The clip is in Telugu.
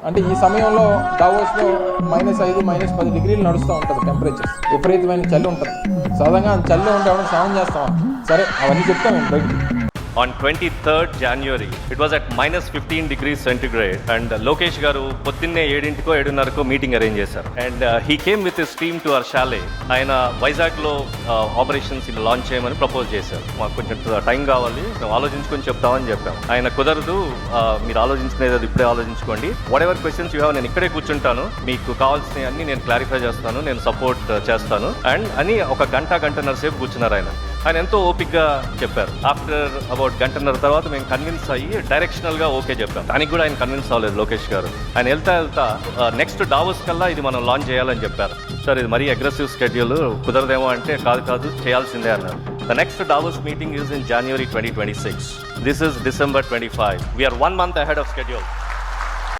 అంటే ఈ సమయంలో దావోస్లో -5, -10 డిగ్రీలు నడుస్తూ ఉంటుంది టెంపరేచర్. విపరీతమైన చలి ఉంటుంది. సాధారణంగా చలిలో ఉంటే ఎవరైనా స్నానం చేస్తాం. సరే అవన్నీ చెప్తాం మేము బయటికి. On 23rd January, it was at -15 degrees centigrade and Lokesh garu పొద్దున్నే 7:00కో 7:30కో మీటింగ్ అరేంజ్ చేశారు. And he came with his team to our chalet. ఆయన వైజాగ్లో ఆపరేషన్స్ ఇది లాంచ్ చేయమని ప్రపోజ్ చేశారు. మాకు కొంచెం టైం కావాలి, మేము ఆలోచించుకొని చెప్తామని చెప్పాం. ఆయన కుదరదు, మీరు ఆలోచించుకునేది అది ఇప్పుడే ఆలోచించుకోండి, what ever questions you have నేను ఇక్కడే కూర్చుంటాను, మీకు కావాల్సినవి అన్ని నేను క్లారిఫై చేస్తాను, నేను సపోర్ట్ చేస్తాను అండ్ అని ఒక గంటన్నర సేపు కూర్చున్నారు ఆయన ఎంతో ఓపిక్గా చెప్పారు. ఆఫ్టర్ అబౌట్ గంటన్నర తర్వాత మేము కన్విన్స్ అయ్యి డైరెక్షనల్గా ఓకే చెప్పాం. దానికి కూడా ఆయన కన్విన్స్ అవ్వలేదు లోకేష్ గారు. ఆయన వెళ్తా నెక్స్ట్ డావోస్ కల్లా ఇది మనం లాంచ్ చేయాలని చెప్పారు. సార్ ఇది మరీ అగ్రెసివ్ స్కెడ్యూల్, కుదరదేమో అంటే కాదు చేయాల్సిందే అన్నారు. The next Davos meeting is in January 2026. This is December 25. We are 1 month ahead of schedule.